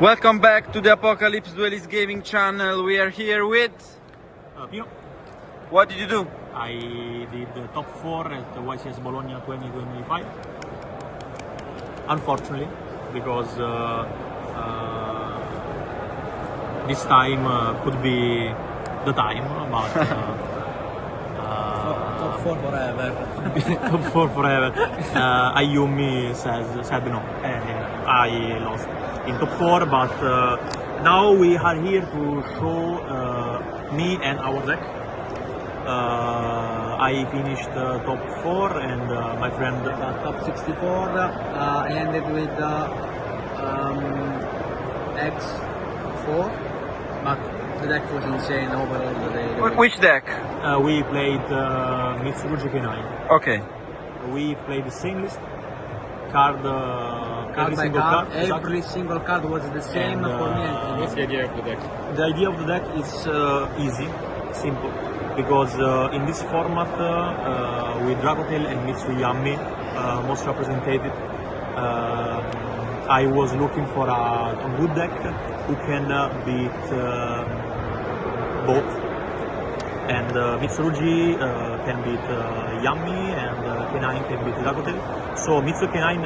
Welcome back to the Apocalypse Duelist Gaming channel. We are here with... Pino. What did you do? I did the top 4 at YCS Bologna 2025. Unfortunately, because this time could be the time, but Top 4 forever. top 4 forever. Ayumi said no, and I lost in top 4. But now we are here to show me and our deck. I finished top 4 and my friend Top 64 ended with X4, but the deck was insane overall. Which deck? we played Mitsurugi K9. Okay. We played the same list, card every by single card, card. every single card was the same And, for me. And what's the idea of the deck? The idea of the deck is easy, simple, because in this format with Dragotail and Mitsuyami most represented, I was looking for a good deck who can beat both. And Mitsurugi can beat Yami, and K9 can beat Dragotail. So Mitsu K9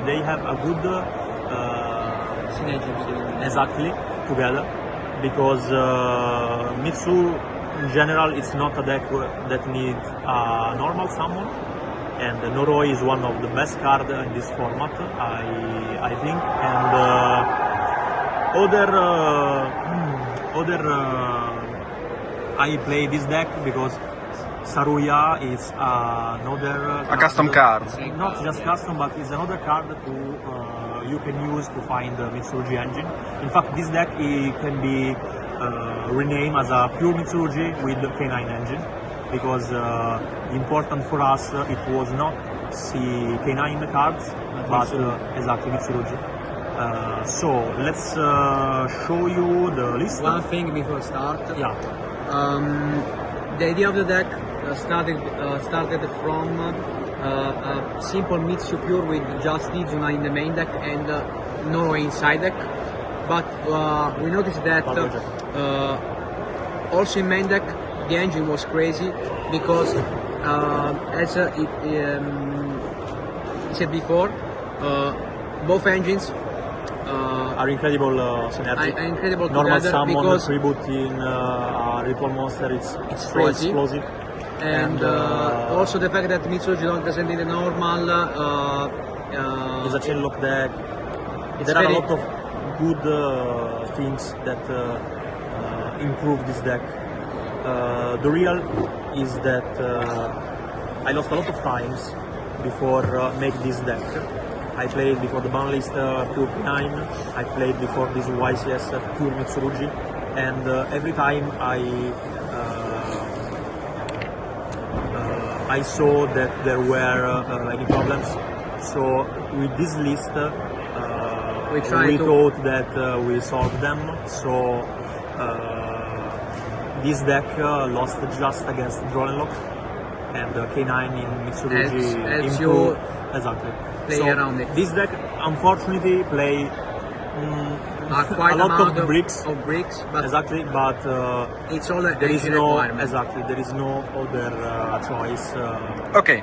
they have a good synergy. exactly together, because Mitsu in general it's not a deck that needs a normal summon, and Noroi is one of the best cards in this format, I think. And other I play this deck because Saruya is another A custom card. not just custom, but it's another card you can use to find the Mitsurugi engine. In fact, this deck it can be renamed as a pure Mitsurugi with the K9 engine, because important for us it was not see K9 cards, but exactly Mitsurugi. So let's show you the list. One thing before start. Yeah. The idea of the deck started from a simple Mitsu Pure with just Izuna in the main deck and Noroi inside deck. But we noticed that also in main deck the engine was crazy, because as it said before, both engines Are incredible synergy. are incredible Normal together, summon, because freebooting, ritual monster, it's so crazy. explosive. and also the fact that Mitsurugi doesn't need a normal It's a chain lock deck. it's There are a very- lot of good things that improve this deck. The real is that I lost a lot of times before make this deck. I played before the ban list pure P9. I played before this YCS pure Mitsurugi, and every time I saw that there were any problems. So with this list, we thought that we solved them. So this deck lost just against Draw and Lock, and K9 in Mitsurugi Helps improved. you Exactly. play So around it. this deck unfortunately play quite a lot amount of bricks. but Exactly, but it's all an there is engine no requirement. exactly there is no other choice. Okay.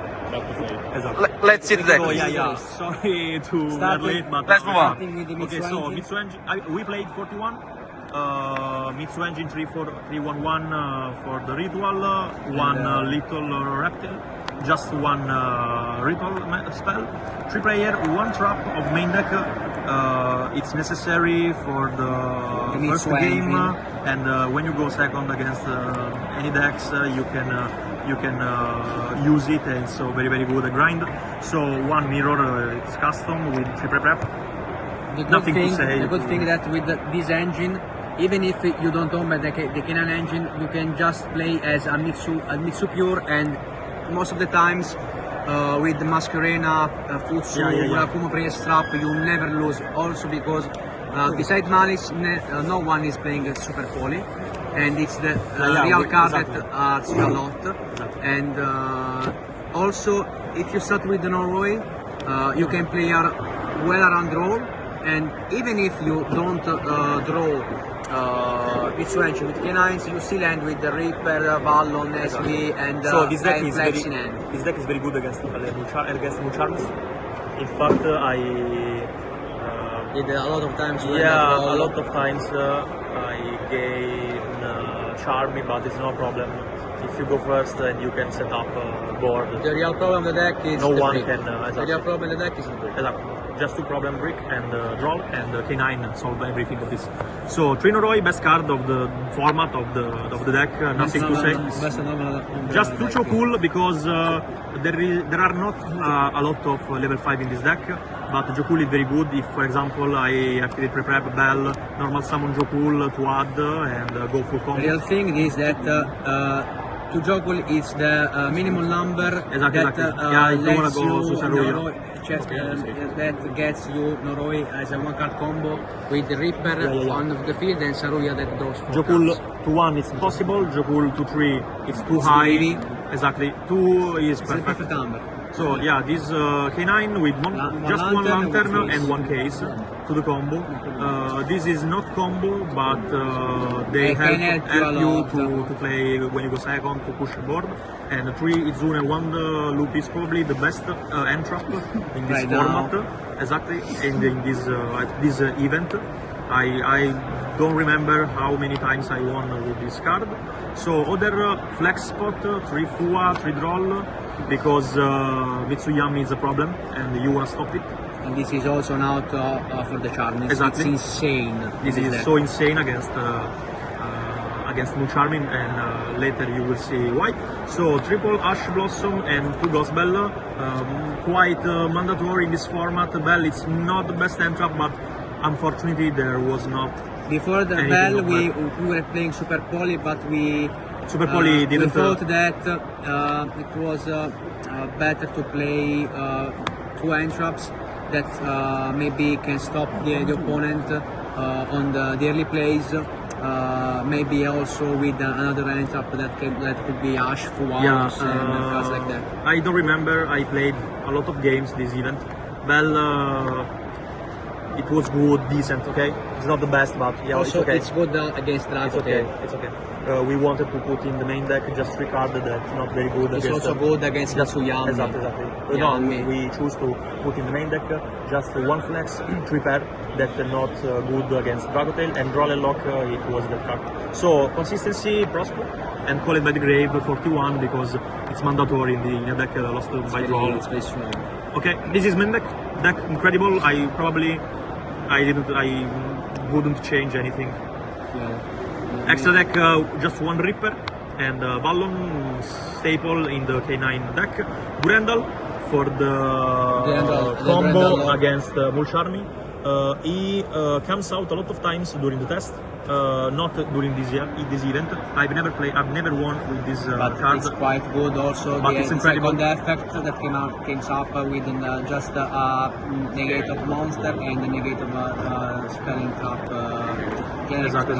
Exactly. Let's see the deck. So yeah. Sorry to Starting- be late, but Let's move on. Starting with the Okay, Mitsu so engine. Mitsu engine. We played 41. Mitsu engine 3-4-3-1-1 for the ritual. One little reptile, just one ritual spell. 3 player, 1 trap of main deck. It's necessary for the first Mitsu game, engine. and when you go second against any decks, you can use it, and so very good grind. So 1 mirror, it's custom with 3 prep. The Nothing to say. The good thing that with this engine, even if you don't own the Kenan engine, you can just play as a Mitsu Pure, and most of the times with the Masquerena, Futsu, Murakumo Priest Trap, you never lose. Also because besides Malice, no one is playing Super Poly, and it's the real card that hurts you a lot. And also, if you start with the Noroi, you can play well around roll, and even if you don't draw Mitsu engine with K9s, you still end with the Reaper, Vallon, SV, and so this deck is Flex in hand. this deck is very good against Mucharms. In fact, I Did a lot of times. a lot of times I gain Charmy, but it's no problem. If you go first and you can set up a board. The real problem of the deck is No the one brick. can, The exactly. real problem of the deck is the brick. Exactly. Just two problem brick and draw, and K9 solve everything of this. So Trinoroi, best card of the format of the deck, nothing to say. Just too cool because there are not a lot of level 5 in this deck, but Jokul is very good. If, for example, I activate prep Bell, normal summon Jokul to add and go full combo. The real thing is that to juggle is the minimum number Exactly. that Yeah, if you wanna lets go you Susaruya. Noroi, that gets you Noroi as a one card combo with the Reaper Yeah. on the field and Saruya that draws 4 Jokul cards. to 1 is impossible, Jokul to 3 is too It's high. greedy. Exactly, 2 is It's a perfect. perfect number. So yeah, this K9 with just one lantern, lantern case. and one case to the combo. This is not combo, but they They can help help you a lot. to play when you go second to push the board. And 3 Izune, 1 loop is probably the best entrap in this Right now. format. Exactly, in this event. I don't remember how many times I won with this card. So other flex spot, 3 Fua, 3 Droll, because Mitsuyami is a problem and you want to stop it. And this is also an out for the Charm. Exactly. It's insane. This is so insane against Mucharmin, and later you will see why. So triple Ash Blossom and 2 Ghost Bell, quite mandatory in this format. Bell it's not the best entrap, but unfortunately there was not. Before the anything bell, of we that. were playing Super Poly, but we Super Poly we didn't. thought that it was better to play 2 entraps that maybe can stop the opponent on the early plays. Maybe also with another entrap that could be Ash, Fuaros, and cards like that. I don't remember. I played a lot of games this event. Bell, it was good, decent. Okay, it's not the best, but yeah, Also, it's okay. it's good against Drago. It's okay. It's okay. We wanted to put in the main deck just 3 cards that's not very good. It's against also good against Matsuyami. Exactly. No, Yami. we choose to put in the main deck just 1 flex, 3 pair that are not good against Dragotail, and Roll and Lock it was that card. So consistency, Prosper, and Call It by the Grave 41 because it's mandatory in the deck lost by draw. It's very strong. Okay, this is main deck. Deck incredible. I wouldn't change anything. Yeah. Extra deck, just 1 Reaper and Ballon staple in the K9 deck. Grendel for the combo Grendel. against Mulcharmi. He comes out a lot of times during the test, not during this event. I've never won with this But card. it's quite good also. But the it's incredible. second effect that came up with just negate of monster and the negate of spelling trap. Exactly.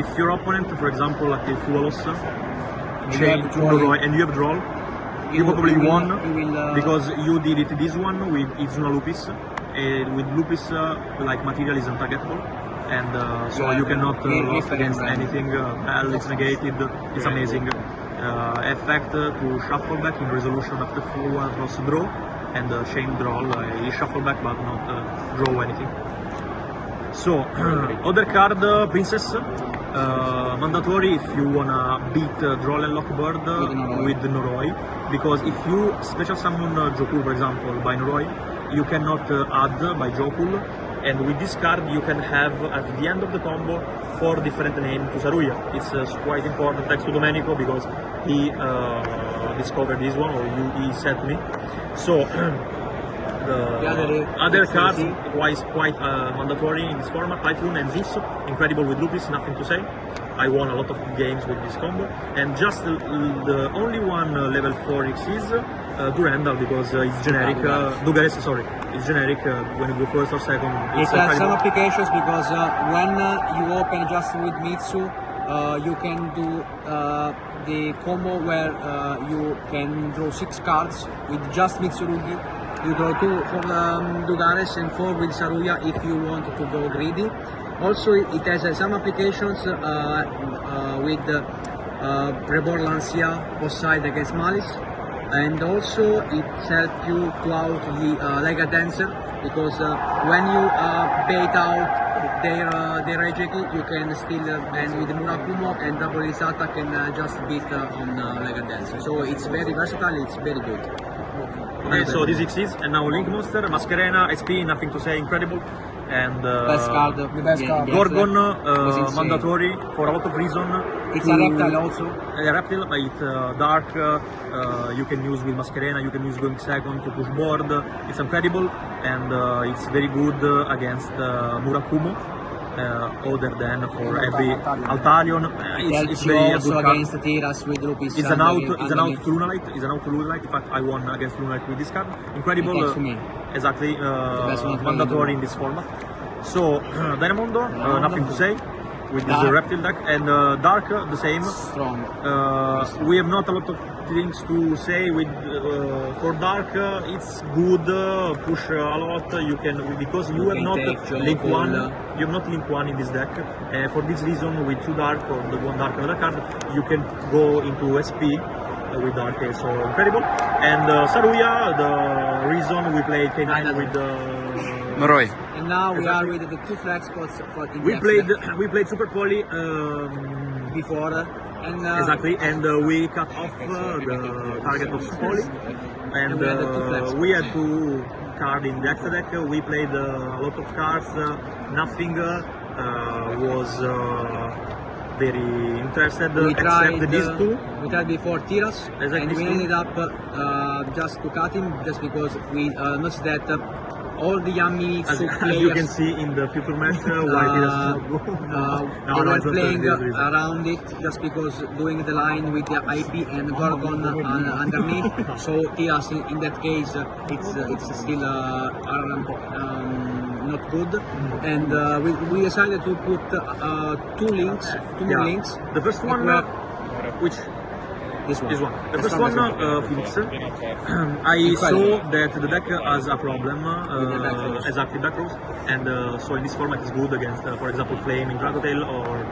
If your opponent, for example, like a Fualos, you chain have to draw- Noroi, and you have draw, you probably you will- won you will, because you did it this one with Izuna Lupis. With Lupis, like material is untargetable, and so Yeah, you cannot yeah, lose against different. anything. Hell, it's negated. It's amazing. Effect to shuffle back in resolution after full cross draw, and chain draw. He shuffle back but not draw anything. So other card, Princess. Mandatory if you wanna beat Droll and Lock Bird with Noroi, because if you special summon Jokul, for example, by Noroi, you cannot add by Jokul, and with this card you can have at the end of the combo 4 different names to Saruya. It's quite important thanks to Domenico because he discovered this one, or he said to me. So other cards quite mandatory in this format. Typhoon and Zeus, incredible with Lupis, nothing to say. I won a lot of games with this combo, and just the only one level 4 is Durandal because it's generic. Dugares, sorry, it's generic when you go first or second. It has some applications because when you open just with Mitsu, you can do the combo where you can draw 6 cards with just Mitsurugi, You draw 2 for Dugares and 4 with Saruya if you want to go greedy. Also, it has some applications with Reborn Lancia post side against Malice, and also it helps you to out the Lega Dancer, because when you bait out their Ejeki, you can still and with Murakumo and double Isata can just beat on Lega Dancer. So it's very versatile, it's very good. Okay, so this XYZ, and now Link Monster, Mascherena, SP, nothing to say, incredible. And Best card. The best card. Gorgon, was insane. mandatory for a lot of reason. It's a reptile also. A reptile, but it's dark. You can use with Mascherena, you can use going second to push board. It's incredible, and it's very good against Murakumo. Other than for every Altarion, it's very a also good card. against Tiras with Lupis. It's an out to Lunalite. It's an out to Lunalite. In fact, I won against Lunalite with this card. Incredible. Thanks to me. Exactly. best one Mandatory in this format. So Dynamondo, nothing to say with this Dark. reptile deck, and Dark the same. Strong. We have not a lot of things to say with for Dark. It's good. Push a lot. You can, because you have can not take Joe link one. Paul. You have not link one in this deck. For this reason, with 2 Dark or the 1 Dark another card, you can go into SP with Dark. So incredible. And Saruya, the reason we play K9 with Moroi. And now we Exactly. are with the 2 flag spots for in we the played X-Deck Super Poly. before. And Exactly, and we cut off the target of Spoli, and we had the 2 flags. we had 2 cards in the extra deck. We played a lot of cards. Nothing was very interested we except tried these 2. We tried before Tiras, Exactly, and these we two. ended up just to cut him, just because we noticed that all the Yami needs As, to as play you can see in the future match, why he does not go. they were it's not playing for this reason. around it, just because doing the line with the IP and Gorgon underneath. So Tiras in that case, it's still not good. And we decided to put 2 links, 2 more links. The first one, were- which This one. This one. The As first strong one, as Phoenix. I saw that the deck has a problem, the back rows. exactly back rows, and so in this format it's good against, for example, Flame in Dragotail or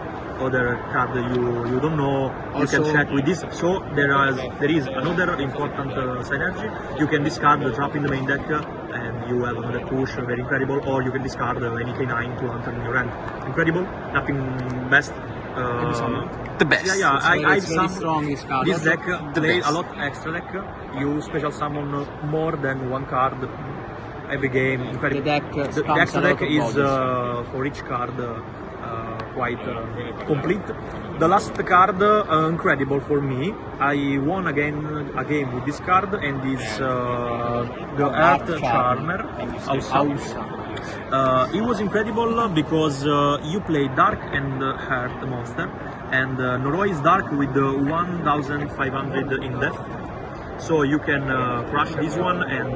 other card you don't know. You can Also- check with this. So there is another important synergy. You can discard the trap in the main deck, and you have another push, very incredible. Or you can discard any K9 to lantern in your hand. Incredible. Nothing best. The best. Yeah, I It's very strong, this card. This deck The play best. a lot extra deck. You special summon more than 1 card every game. Incredible. The deck the spams extra a lot deck of is bodies. for each card quite complete. The last card incredible for me. I won again a game with this card, and is the Earth Charmer. It was incredible because you play Dark and Heart monster, and Noroi is Dark with 1500 in depth. So you can crush this one and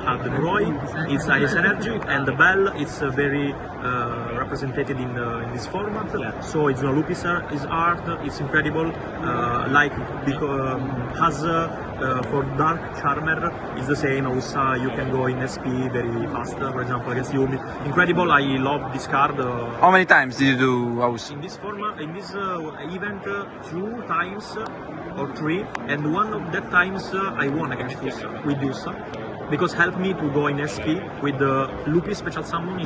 have the Noroi. It's highest energy, and the Bell is very represented in this format. So it's no Lupis is art. It's incredible. Like because has for Dark Charmer is the same. Also you can go in SP very fast. For example against Yumi. Incredible. I love this card. How many times did you do house? In this format, in this event, 2 times or 3, and one of that times I won against with Usa, because helped me to go in SP with the Lupi special summon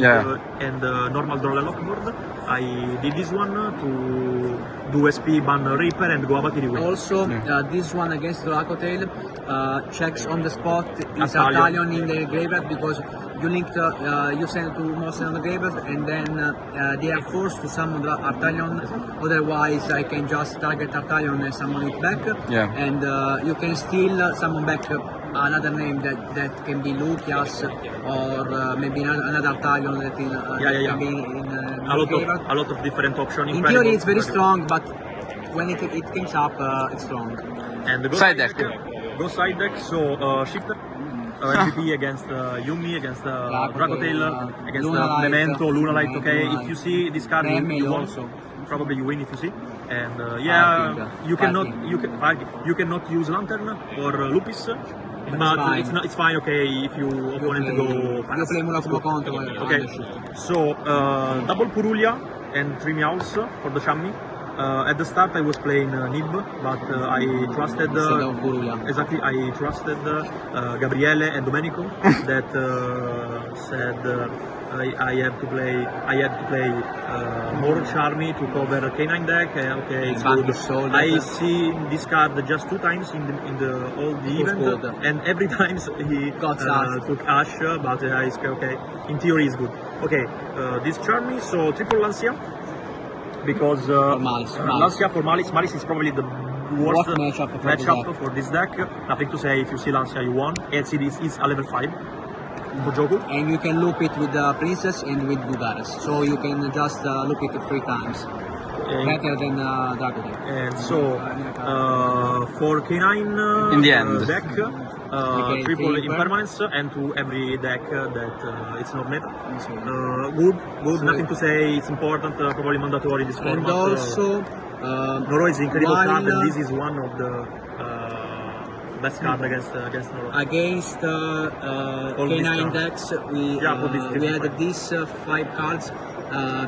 and normal draw lock board. I did this one to do SP ban Reaper and go Abatiri win. Also, this one against Dracotail checks on the spot is Artalion. Artalion in the graveyard, because you linked, you send to monster on the graveyard, and then they are forced to summon the Artalion. Otherwise, I can just target Artalion and summon it back. Yeah. And you can still summon back another name that can be Lucias, or maybe another Artalion that can be in the graveyard. A lot of different options. In theory, it's very strong, but when it comes up, it's strong. And the Side deck. Go side deck. So shifter. MVP against Yumi, against Dragotail, against Lunalite, Memento, Lunalite. Okay, Lunalite. if you see this card, Neme you won. also. Probably you win if you see. And Fighting. you cannot use Lantern or Lupis But fine. it's fine. Okay, if you opponent play- go. you play more of a counter. Okay. So double Puruglia and 3 meows for the Shammi. At the start I was playing Nib, but I trusted Instead of Puruglia. exactly I trusted Gabriele and Domenico that said I had to play more Charmy to cover K9 deck. Okay, it's Bank good. is sold, I yeah. see this card just 2 times in the all the It was event, good. and every time he Got Ash. took Ash, but it's okay. In theory, it's good. Okay, this Charmy, so triple Lancia. Because Malice. Lancia for Malice. Malice is probably the worst Worst matchup for this deck. for this deck. Nothing to say. If you see Lancia, you won. And see, this is a level 5 for Joku. And you can loop it with the Princess and with Bugaras. So you can just loop it 3 times. Better than Dragon. And so for K9 In the end. deck, Okay, triple three impermanence and to every deck that it's not meta. Good. So- Nothing to say. It's important. Probably mandatory this format. And also, Noro is an incredible while, card, and this is one of the best card against Noro. against All these K9 cards. decks, Yeah, put this we had different. these 5 cards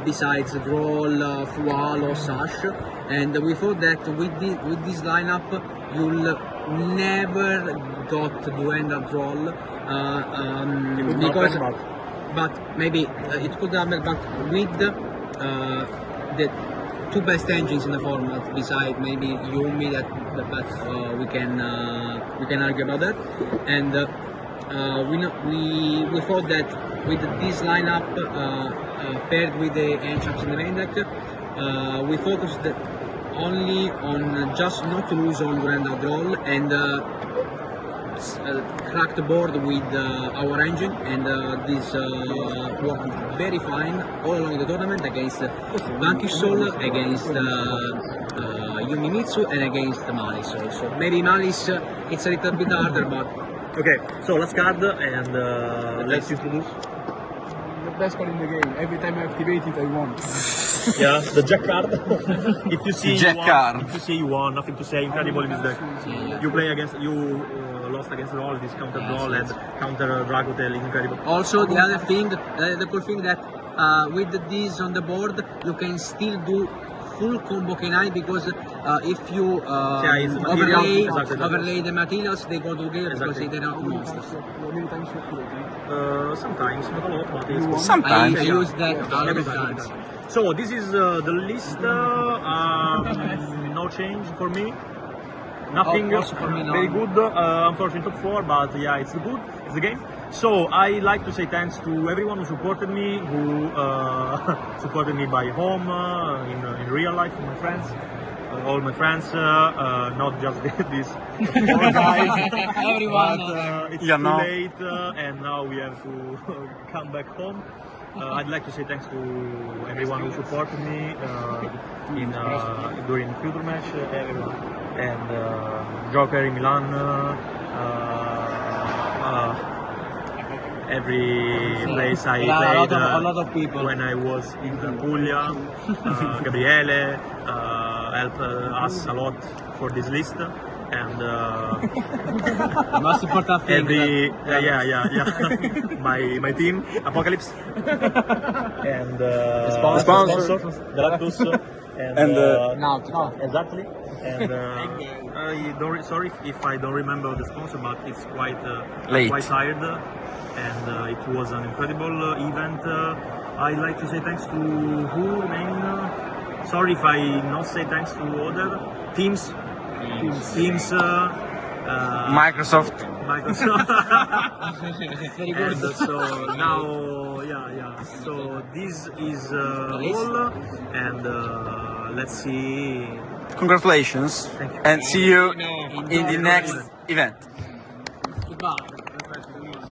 besides Droll, Fual or Sash, and we thought that with this lineup you'll never got to end up Droll because, but maybe it could happen. But with the 2 best engines in the format, besides maybe Yumi, but we can argue about that, and we thought that with this lineup paired with the Enchaps in the main deck, we focused only on just not to lose on grand roll and crack the board with our engine, and this worked very fine all along the tournament against Vanquish Soul, against Yumimitsu, and against Malice also. Maybe Malice it's a little bit harder, but Okay, so last card and let's introduce. The best card in the game. Every time I activate it, I won. Yeah, the Jack card. If you see Jack you won, card. if you see you won, nothing to say. Incredible in this deck. You play against lost against Roll, this counter Roll and counter Dragotel is incredible. also the other thing, the cool thing that with this on the board, you can still do full combo K9 because if you it's material, exactly. overlay the materials, they go together because Exactly. they're not monsters. How many times you activate it? Sometimes, not a lot, but it's good. Sometimes. I use that a lot Every of time. times. So this is the list. No change for me. Nothing Also for me, no. very good. Unfortunately, top 4, but yeah, it's good. It's the game. So I like to say thanks to everyone who supported me, who supported me by home, in real life, my friends. All my friends, not just these 4 guys. Everyone. But it's Yeah, too no. late, and now we have to come back home. I'd like to say thanks to everyone who supported me during the future match, everyone, and Joker in Milan, every place I played, a lot of people. when I was in Puglia, Gabriele helped us a lot for this list, and The most important thing. every my team Apocalypse and sponsor. Galactus and Now, exactly, and I don't sorry if I don't remember the sponsor, but it's quite Late. quite tired, and it was an incredible event. I'd like to say thanks to who remain. Sorry if I not say thanks to other teams. Microsoft. very good. And so now, so this is all, and let's see. Congratulations. Thank you. And see you in the next event. Goodbye.